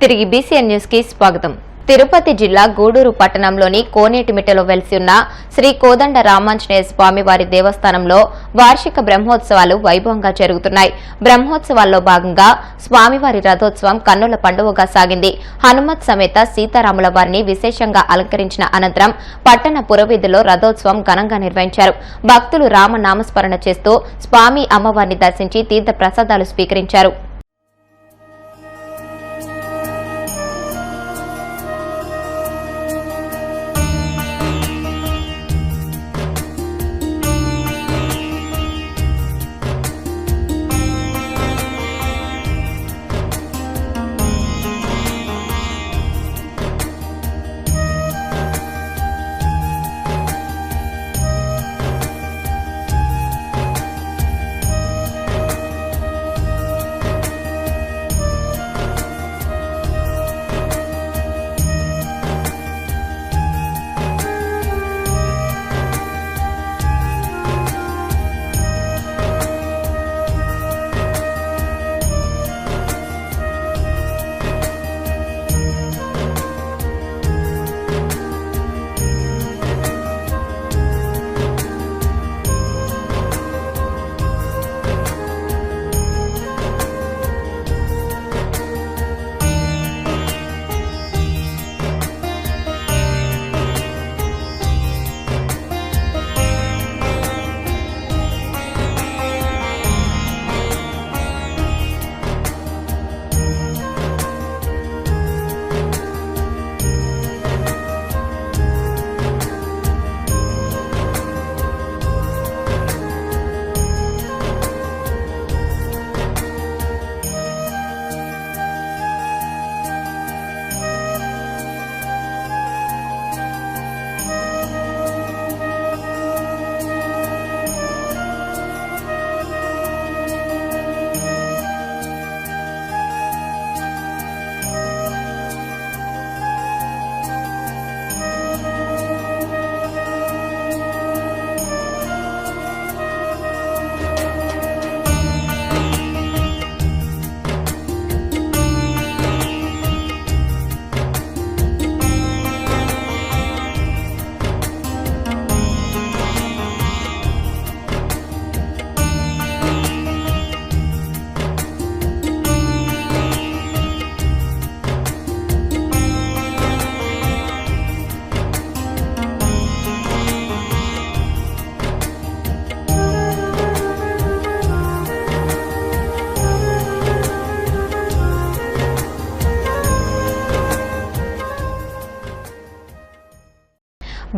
తిరిగి BCN news కి స్వాగతం. తిరుపతి జిల్లా గూడూరు పట్టణంలోని కోనేటిమిట్టలో వెలిసి ఉన్న శ్రీ కోదండ రామాంజనేయ స్వామి వారి దేవస్థానంలో వార్షిక బ్రహ్మోత్సవాలు వైభవంగా జరుగుతున్నాయి. బ్రహ్మోత్సవాల్లో భాగంగా స్వామివారి రథోత్సవం కన్నుల పండువగా సాగింది. హనుమత్ సమేత సీతారాముల వారిని విశేషంగా అలంకరించిన అనంతరం పట్టణ పురవీధుల్లో రథోత్సవం ఘనంగా నిర్వహించారు. భక్తులు రామనామస్మరణ చేస్తూ స్వామి అమ్మవారిని దర్శించి తీర్థ ప్రసాదాలు స్వీకరించారు.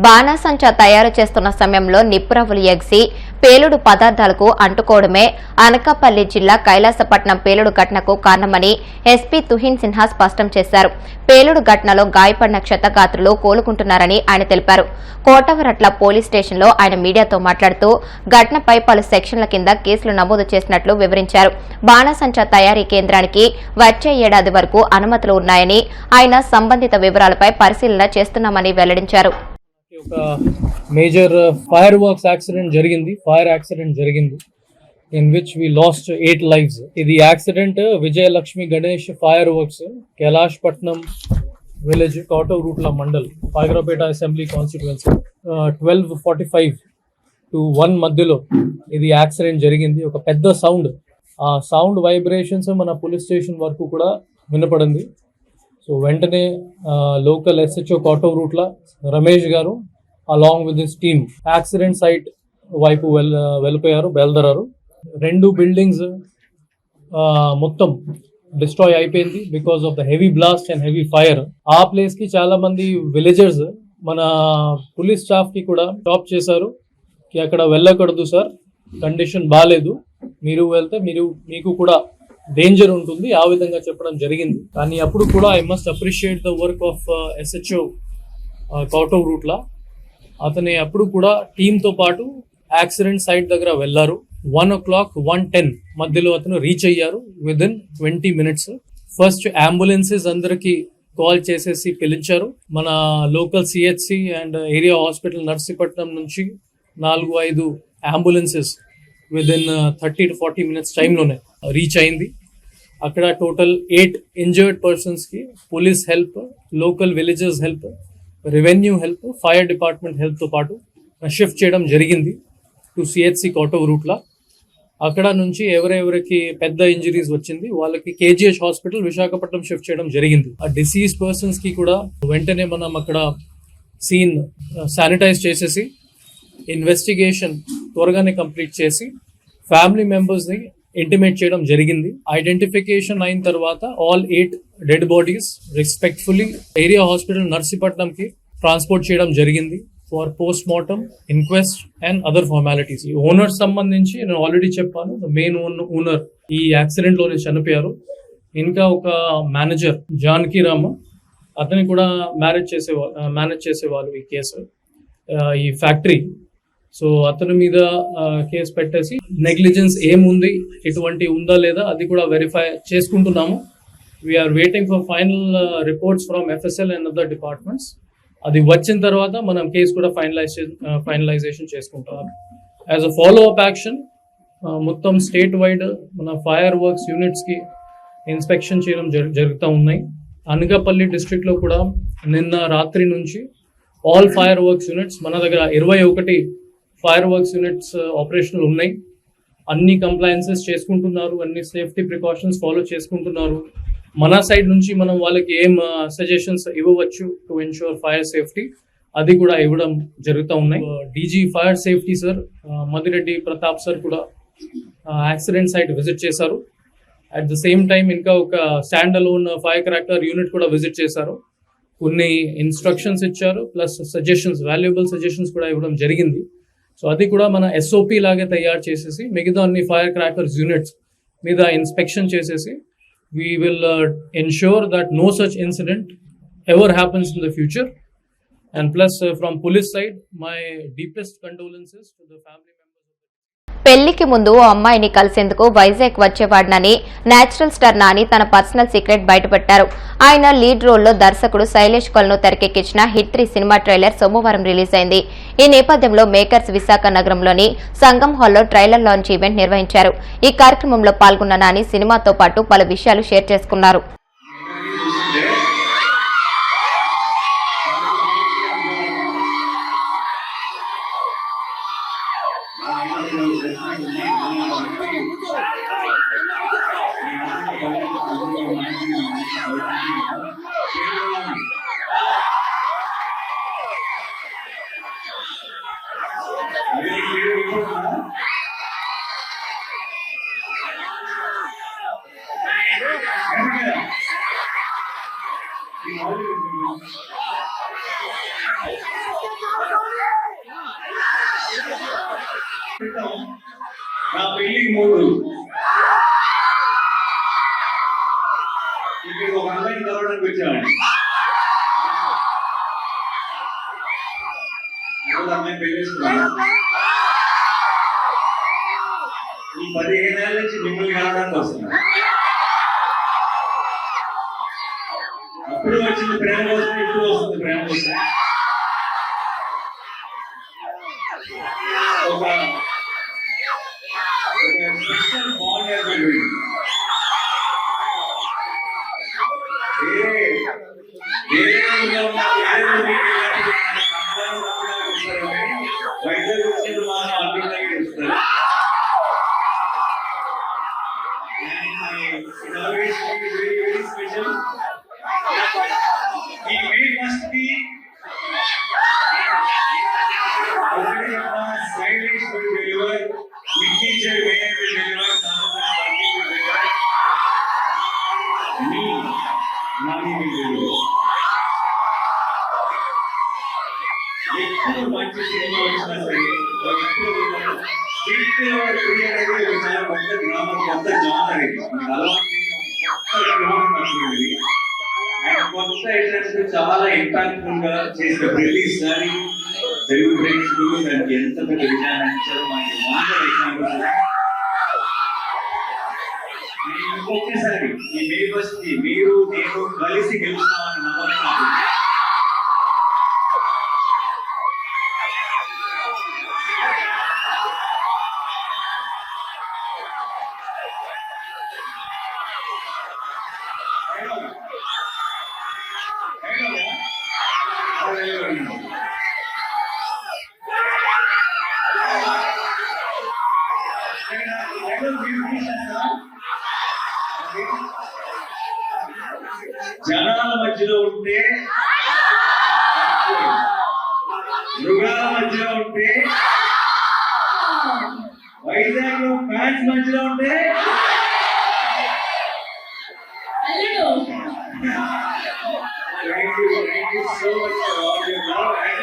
బాణాసంచా తయారు చేస్తున్న సమయంలో నిప్పురవ్వలు ఎగిసి పేలుడు పదార్థాలకు అంటుకోవడమే అనకాపల్లి జిల్లా కైలాసపట్నం పేలుడు ఘటనకు కారణమని ఎస్పీ తుహిన్ సిన్హా స్పష్టం చేశారు. పేలుడు ఘటనలో గాయపడిన క్షతగాత్రులు కోలుకుంటున్నారని ఆయన తెలిపారు. కోటవరట్ల పోలీస్ స్టేషన్లో ఆయన మీడియాతో మాట్లాడుతూ ఘటనపై పలు సెక్షన్ల కింద కేసులు నమోదు చేసినట్లు వివరించారు. బాణాసంచా తయారీ కేంద్రానికి వచ్చే ఏడాది వరకు అనుమతులు ఉన్నాయని ఆయన సంబంధిత వివరాలపై పరిశీలన చేస్తున్నామని వెల్లడించారు. ఒక major fireworks fire accident జరిగింది in which we lost 8 lives. ఇది accident Vijayalakshmi Ganesh fireworks Kailasapatnam village Kotauratla mandal Payakaraopeta assembly constituency 12:45 to 1 మధ్యలో ఇది యాక్సిడెంట్ జరిగింది. ఒక పెద్ద సౌండ్, ఆ సౌండ్ వైబ్రేషన్స్ మన పోలీస్ స్టేషన్ వరకు కూడా వినపడింది. సో వెంటనే local SHO Kotavuratla Ramesh garu along with his team accident site వైపు బయలుదేరారు. 2 బిల్డింగ్స్ మొత్తం డిస్ట్రాయ్ అయిపోయింది because of the heavy blast and heavy fire. ఆ ప్లేస్ కి చాలా మంది విలేజర్స్ మన పోలీస్ స్టాఫ్ కి కూడా స్టాప్ చేశారు కి అక్కడ వెళ్ళకూడదు సార్, కండిషన్ బాగాలేదు, మీరు వెళ్తే మీకు కూడా డేంజర్ ఉంటుంది, ఆ విధంగా చెప్పడం జరిగింది. కానీ అప్పుడు కూడా I must appreciate the work of SHO కోటవరూట్ల. అతని అప్పుడు కూడా టీంతో పాటు యాక్సిడెంట్ సైట్ దగ్గర వెళ్లారు. 1:00, 1:10 మధ్యలో అతను రీచ్ అయ్యారు విదిన్ 20 minutes. ఫస్ట్ అంబులెన్సెస్ అందరికి కాల్ చేసేసి పిలిచారు. మన local CHC and area hospital Narsipatnam నుంచి 4-5 అంబులెన్సెస్ విదిన్ 30 to 40 minutes టైంలోనే రీచ్ అయింది. అక్కడ టోటల్ 8 ఇంజర్డ్ పర్సన్స్కి police help, local villages help, revenue help, fire department హెల్ప్తో పాటు షిఫ్ట్ చేయడం జరిగింది టు సిహెచ్సి కోటూరు రూట్లో. అక్కడ నుంచి ఎవరెవరికి పెద్ద ఇంజరీస్ వచ్చింది వాళ్ళకి కేజీహెచ్ హాస్పిటల్ విశాఖపట్నం షిఫ్ట్ చేయడం జరిగింది. ఆ డిసీజ్ పర్సన్స్కి కూడా వెంటనే మనం అక్కడ సీన్ శానిటైజ్ చేసేసి ఇన్వెస్టిగేషన్ త్వరగానే కంప్లీట్ చేసి ఫ్యామిలీ మెంబర్స్ని ఇంటిమేట్ చేయడం జరిగింది. ఐడెంటిఫికేషన్ అయిన తర్వాత all 8 dead bodies respectfully area hospital నర్సీపట్నంకి ట్రాన్స్పోర్ట్ చేయడం జరిగింది for post mortem, inquest and other formalities. ఈ ఓనర్ సంబంధించి నేను ఆల్రెడీ చెప్పాను, మెయిన్ ఓనర్ ఈ యాక్సిడెంట్ లోనే చనిపోయారు. ఇంకా ఒక మేనేజర్ జానకి రామ, అతని కూడా మేనేజ్ చేసేవాళ్ళు ఈ కేసు, ఈ ఫ్యాక్టరీ. సో అతని మీద కేసు పెట్టేసి నెగ్లిజెన్స్ ఏముంది, ఎటువంటి ఉందా లేదా అది కూడా వెరిఫై చేసుకుంటున్నాము. We're waiting for final reports from FSL and other departments. అది వచ్చిన తర్వాత మనం కేసు కూడా ఫైనలైజేషన్ చేసుకుంటాం. As a follow up action మొత్తం స్టేట్ వైడ్ మన ఫైర్ వర్క్స్ యూనిట్స్కి ఇన్స్పెక్షన్ చేయడం జరుగుతూ ఉన్నాయి. అనకాపల్లి డిస్ట్రిక్ట్లో కూడా నిన్న రాత్రి నుంచి ఆల్ ఫైర్ వర్క్స్ యూనిట్స్ మన దగ్గర 21 ఫైర్ వర్క్స్ యూనిట్స్ ఆపరేషనల్ ఉన్నాయి. అన్ని కంప్లయన్సెస్ చేసుకుంటున్నారు, అన్ని సేఫ్టీ ప్రికాషన్స్ ఫాలో చేసుకుంటున్నారు. మన సైడ్ నుంచి మనం వాళ్ళకి ఏం సజెషన్స్ ఇవ్వవచ్చు టు ఎన్ష్యూర్ ఫైర్ సేఫ్టీ అది కూడా ఇవ్వడం జరుగుతూ ఉన్నాయి. DG fire safety sir Madireddy Pratap sir కూడా యాక్సిడెంట్ సైట్ విజిట్ చేశారు. అట్ ద సేమ్ టైం ఇంకా ఒక stand alone fire cracker unit కూడా విజిట్ చేశారు. కొన్ని ఇన్స్ట్రక్షన్స్ ఇచ్చారు, ప్లస్ సజెషన్స్, వాల్యుబుల్ సజెషన్స్ కూడా ఇవ్వడం జరిగింది. సో అది కూడా మన ఎస్ఓపి లాగే తయారు చేసేసి మిగతా అన్ని ఫైర్ క్రాకర్స్ యూనిట్స్ మీద ఇన్స్పెక్షన్ చేసేసి we will ensure that no such incident ever happens in the future. And plus from police side, my deepest condolences to the family members. పెళ్లికి ముందు ఓ అమ్మాయిని కలిసేందుకు వైజాగ్ వచ్చేవాడినని నేచురల్ స్టార్ నాని తన పర్సనల్ సీక్రెట్ బయటపెట్టారు. ఆయన lead రోల్లో దర్శకుడు శైలేష్ కొలను తెరకెక్కించిన హిట్ 3 సినిమా ట్రైలర్ సోమవారం రిలీజ్ అయింది. ఈ నేపథ్యంలో మేకర్స్ విశాఖ నగరంలోని సంగం హాల్లో ట్రైలర్ లాంచ్ ఈవెంట్ నిర్వహించారు. ఈ కార్యక్రమంలో పాల్గొన్న నాని సినిమాతో పాటు పలు విషయాలు షేర్ చేసుకున్నారు. నా పెళ్లికి ముందు ఇక్కడ ఒక అమ్మాయిని కలవడానికి వచ్చామండి. అమ్మాయిని పెళ్లిస్తున్నాను. ఈ 15 ఏళ్ళ నుంచి మిమ్మల్ని కలవడానికి వస్తున్నాను. అప్పుడు వచ్చింది ప్రేమ కోసం, ఇప్పుడు వస్తుంది ప్రేమ కోసం. ఒక స్పెషల్ బాండ్ ఏర్పడింది. వైద్యులు వచ్చిన మాత్రం అభివృద్ధికి ఇస్తారు. Very special. We must be Shailesh will deliver, Teacher Mayor will deliver, Sarvati will deliver, me, Nani will deliver. ఎక్కువ మంచి సినిమా వచ్చినా సరే చాలా కొత్త గ్రామం, కొత్త జానర్ ఇది. ఆయన కొత్త ఐటమ్స్ చాలా ఇంపాక్ట్ఫుల్ గా చేసిన ప్రతిసారి తెలుగు ప్రేక్షకులు దానికి ఎంత పెద్ద విజయాన్ని ఇచ్చారో మనకి ఇంకొకసారి ఈ మే ఫస్ట్ కి మీరు నేను కలిసి గెలుస్తామని నమ్మకం. జనాల మధ్యలో ఉంటే, మృగాల మధ్యలో ఉంటే, వైజాగ్ లో ఫ్యాన్స్ మధ్యలో ఉంటే, Thank you so much for all your love and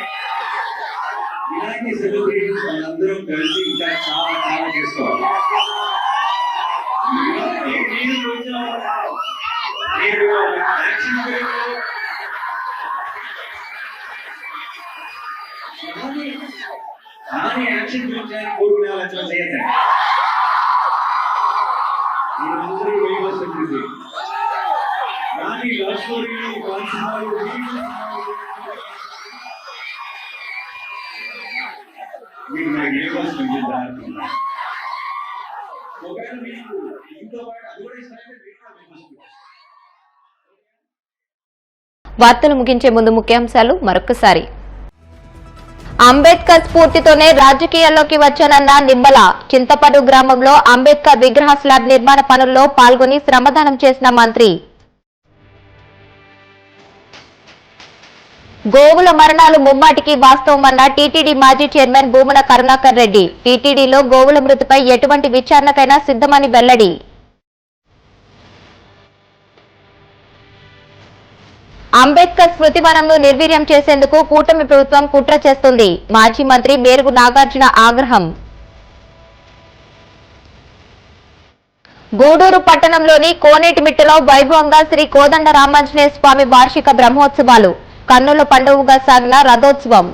ఇలాంటి సెలబ్రేషన్స్ మనందరం కలిసి ఇంకా చాలా చాలా చేసుకోవాలి. యాక్షన్ చూపించాలని కోరుకునే వాళ్ళు చేయండి. మీరందరూ వేయవలసింది కానీ లవ్ స్టోరీలు మీరు నాకు వేయవలసింది ఒకవేళ మీకు ఇంట్లో పాటు అది కూడా ఇస్తారంటే వార్తలు ముగించే ముందు ముఖ్యాంశాలు మరొకసారి. అంబేద్కర్ స్ఫూర్తితోనే రాజకీయాల్లోకి వచ్చానన్న నిమ్మల. చింతపడు గ్రామంలో అంబేద్కర్ విగ్రహ స్లాబ్ నిర్మాణ పనుల్లో పాల్గొని శ్రమదానం చేసిన మంత్రి. గోవుల మరణాలు ముమ్మాటికి వాస్తవమన్న టీటీడీ మాజీ చైర్మన్ భూమన కరుణాకర్ రెడ్డి. టీటీడీలో గోవుల మృతిపై ఎటువంటి విచారణకైనా సిద్ధమని వెల్లడి. అంబేద్కర్ స్మృతివనంను నిర్వీర్యం చేసేందుకు కూటమి ప్రభుత్వం కుట్ర చేస్తుంది. మాజీ మంత్రి మేరుగు నాగార్జున ఆగ్రహం. గూడూరు పట్టణంలోని కోనేటిమిట్టలో వైభవంగా శ్రీ కోదండ రామాంజనేయ స్వామి వార్షిక బ్రహ్మోత్సవాలు. కన్నుల పండుగగా సాగిన రథోత్సవం.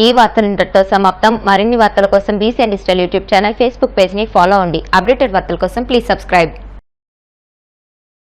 ఈ వార్తలు ఇంతటితో సమాప్తం. మరిన్ని వార్తల కోసం BCN digital YouTube channel, Facebook page ని ఫాలో అవ్వండి. అప్డేటెడ్ వార్తల కోసం ప్లీజ్ సబ్స్క్రైబ్.